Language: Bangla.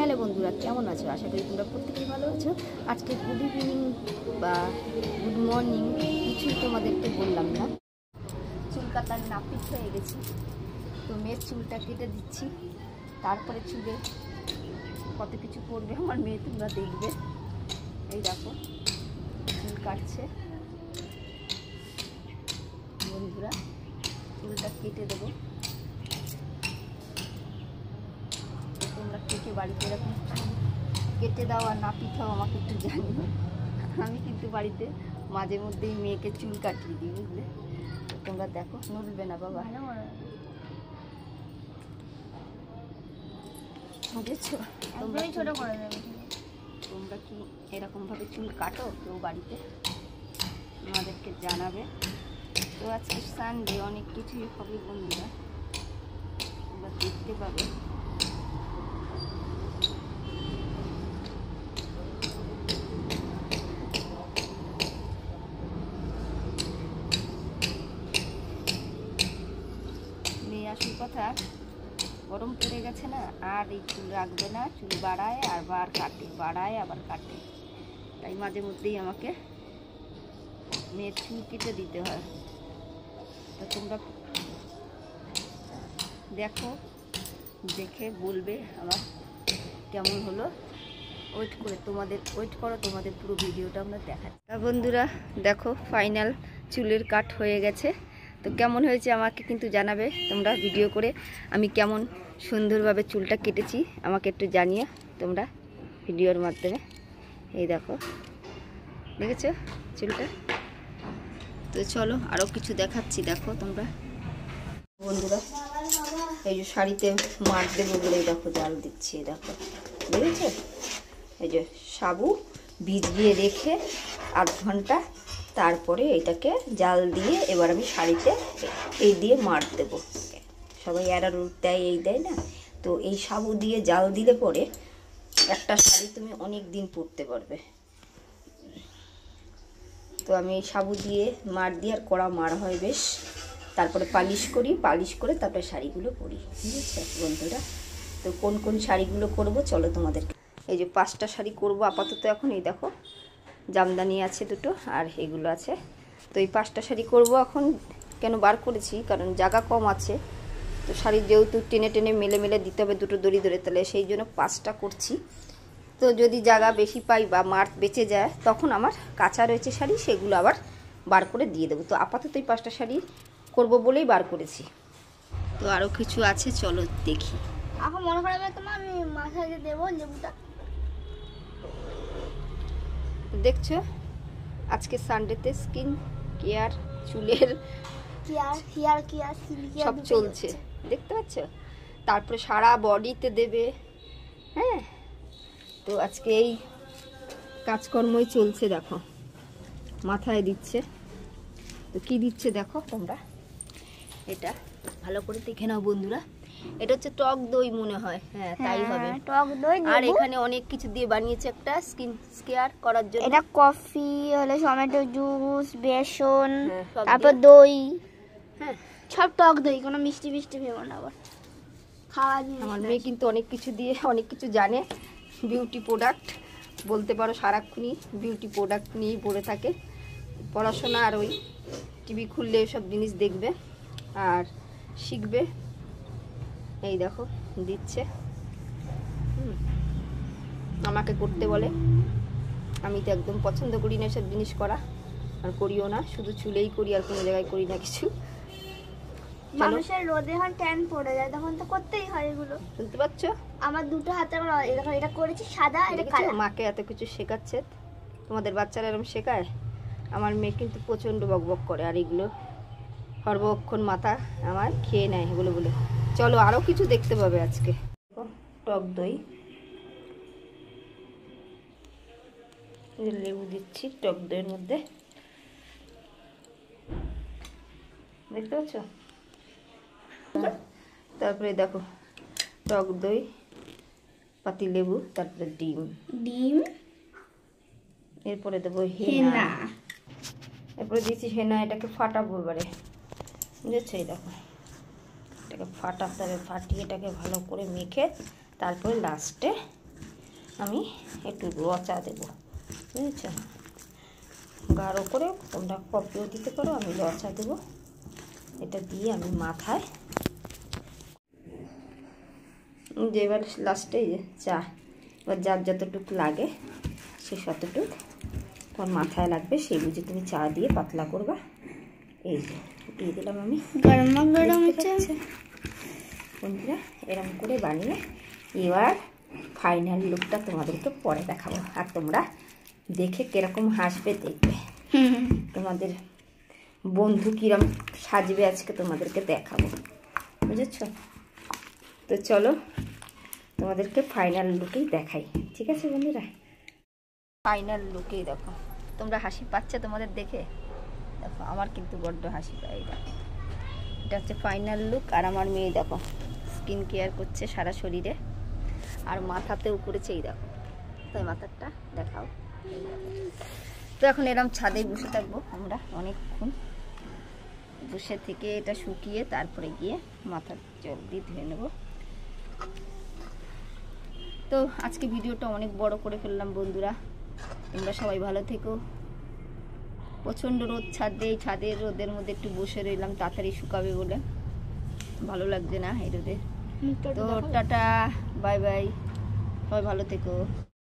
হ্যালো বন্ধুরা, কেমন আছো? আশা করি তোমরা প্রত্যেকেই ভালো আছো। আজকে গুড ইভিনিং বা গুড মর্নিং কিছুই তোমাদেরকে বললাম না। চুল কাটার নাপিত হয়ে গেছি, তো মেয়ের চুলটা কেটে দিচ্ছি। তারপরে চুলে কত কিছু করবে আমার মেয়ে, তোমরা দেখবে। এই দেখো চুল কাটছে বন্ধুরা, চুলটা কেটে দেবো। তোমরা কেটে বাড়িতে এরকম কেটে দাও আর নাপিত হও, আমাকে একটু জানিও। আমি কিন্তু বাড়িতে মাঝে মধ্যেই মেয়েকে চুল কাটিয়ে দিই, বুঝলে? তোমরা দেখো, নড়বে না বাবা, বুঝেছো? তোমরা ছোট করে দেবে। তোমরা কি এরকমভাবে চুল কাটো কেউ বাড়িতে? আমাদেরকে জানাবে। তো আজকে সানডে, অনেক কিছুই হবে বন্ধুরা, তোমরা দেখতে পাবে। আসল কথা, গরম পড়ে গেছে না, আর এই চুল রাখবে না, চুল বাড়ায় আর বার কাটে, বাড়ায় আবার কাটে। তাই মাঝে মধ্যেই আমাকে মেয়ের চুল কেটে দিতে হয়। তো তোমরা দেখো, দেখে বলবে আমার কেমন হলো। ওয়েট করো, তোমাদের পুরো ভিডিওটা আমরা দেখাচ্ছি। বন্ধুরা দেখো, ফাইনাল চুলের কাট হয়ে গেছে। তো কেমন হয়েছে আমাকে কিন্তু জানাবে তোমরা ভিডিও করে, আমি কেমন সুন্দরভাবে চুলটা কেটেছি আমাকে একটু জানিও তোমরা ভিডিওর মাধ্যমে। এই দেখো, দেখেছো চুলটা? তো চলো আরও কিছু দেখাচ্ছি, দেখো তোমরা বন্ধুরা। এই যে শাড়িতে মার দেবো বলে দেখো জাল দিচ্ছি, দেখো দেখেছো? এই যে সাবু ভিজিয়ে রেখে আধ ঘন্টা, তারপরে এটাকে জাল দিয়ে এবার আমি শাড়িতে এই দিয়ে মার দেবো। সবাই অ্যারারুট দেয়, এই দেয় না, তো এই সাবু দিয়ে জাল দিলে পরে একটা শাড়ি তুমি অনেক দিন পরতে পারবে। তো আমি এই সাবু দিয়ে মার দিয়ে, আর কড়া মার হয় বেশ, তারপরে পালিশ করি, পালিশ করে তারপরে শাড়িগুলো পরি, ঠিক আছে বন্ধুরা? তো কোন কোন শাড়িগুলো করব চলো তোমাদেরকে। এই যে 5টা শাড়ি করব আপাতত এখন। এই দেখো জামদানি আছে দুটো, আর এগুলো আছে। তো এই 5টা শাড়ি করব এখন। কেন বার করেছি? কারণ জায়গা কম আছে, তো শাড়ি যেহেতু টেনে টেনে মেলে মেলে দিতে হবে দুটো দড়ি ধরে, তাহলে সেই জন্য 5টা করছি। তো যদি জায়গা বেশি পাই বা মার বেঁচে যায়, তখন আমার কাঁচা রয়েছে শাড়ি, সেগুলো আবার বার করে দিয়ে দেবো। তো আপাতত এই 5টা শাড়ি করব বলেই বার করেছি। তো আরও কিছু আছে, চলো দেখি। এখন মনে করা যাবে তোমার, আমি মাথায় দেবো লেবুটা। দেখছো আজকে সানডেতে স্কিন কেয়ার, চুলের care, hair care, skin care সব চলছে, দেখতে পাচ্ছ? তারপরে সারা বডিতে দেবে। হ্যাঁ, তো আজকে এই কাজকর্মই চলছে। দেখো মাথায় দিচ্ছে, তো কি দিচ্ছে দেখো তোমরা, এটা ভালো করে দেখে নাও বন্ধুরা। এটা হচ্ছে টক দই মনে হয়, হ্যাঁ তাই হবে, টক দই। আর এখানে অনেক কিছু দিয়ে বানিয়েছে একটা স্কিন কেয়ার করার জন্য। এটা কফি, হলো টমেটো জুস, বেসন, তারপর দই, হ্যাঁ সব টক দই, কোনো মিষ্টি মিষ্টি ভেবো না আবার খাওয়া জিনিস। আমার মেয়ে কিন্তু অনেক কিছু দিয়ে অনেক কিছু জানে, বিউটি প্রোডাক্ট বলতে পারো, সারাক্ষণই বিউটি প্রোডাক্ট নিয়েই পড়ে থাকে। পড়াশোনা আর ওই টিভি খুললে সব জিনিস দেখবে আর শিখবে। এই দেখো দিচ্ছে, আমাকে করতে বলে, আমি তো একদম পছন্দ করি না সব জিনিস করা, আর করিও না, শুধু চুলেই করি, আর কোনো জায়গায় করি না কিছু। মানুষের রোদে যখন ট্যান পড়ে যায় তখন তো করতেই হয় এগুলো, শুনতে পাচ্ছ? আমার দুটো হাতে এরকম এটা করেছি সাদা, এটা কালো। মাকে এত কিছু শেখাচ্ছে, তোমাদের বাচ্চারা এরকম শেখায়? আমার মেয়ে কিন্তু প্রচণ্ড বকবক করে, আর এগুলো সর্বক্ষণ মাথা আমার খেয়ে নেয় এগুলো বলে। চলো আরও কিছু দেখতে পাবে আজকে। টক দই, লেবু দিচ্ছি টক দইয়ের মধ্যে, দেখতে পাচ্ছ? তারপরে দেখো টক দই, পাতি লেবু, তারপরে ডিম, এরপরে দেবো হেনা, এরপরে দিচ্ছি হেনা। এটাকে ফাটাবো এবারে, বুঝেছো? এই দেখো এটাকে ফাটিয়ে এটাকে ভালো করে মেখে তারপরে লাস্টে আমি একটু লচা দেবো, বুঝেছ? গাঢ় করে তোমরা কপিও দিতে পারো, আমি লচা দেবো। এটা দিয়ে আমি মাথায় যে এবার লাস্টে চা, এবার যার যতটুকু লাগে সে ততটুক তোমার মাথায় লাগবে, সেই বুঝে তুমি চা দিয়ে পাতলা করবা। এই যে দিয়ে দিলাম আমি। বন্ধুরা এরকম করে বানিয়ে এবার ফাইনাল লুকটা তোমাদেরকে পরে দেখাবো, আর তোমরা দেখে কিরকম হাসবে দেখবে। তোমাদের বন্ধু কিরম সাজবে আজকে তোমাদেরকে দেখাবো, বুঝেছ? তো চলো তোমাদেরকে ফাইনাল লুকেই দেখাই, ঠিক আছে বন্ধুরা? ফাইনাল লুকেই দেখো, তোমরা হাসি পাচ্ছে তোমাদের দেখে? দেখো আমার কিন্তু বড্ড হাসি পায়। দেখো এটা হচ্ছে ফাইনাল লুক। আর আমার মেয়ে দেখো স্কিন কেয়ার করছে সারা শরীরে, আর মাথাতেও করেছে। এই দেখো, তাই মাথাটা দেখাও। তো এখন এরম ছাদেই বসে থাকবো আমরা অনেকক্ষণ, বসে থেকে এটা শুকিয়ে তারপরে গিয়ে মাথার জল দিয়ে ধুয়ে নেবো। তো আজকে ভিডিওটা অনেক বড় করে ফেললাম বন্ধুরা, তোমরা সবাই ভালো থেকো। প্রচণ্ড রোদ ছাদে, এই ছাদের রোদের মধ্যে একটু বসে রইলাম তাড়াতাড়ি শুকাবে বলে, ভালো লাগছে না এই রোদে। তো টাটা, বাই বাই, সবাই ভালো থেকো।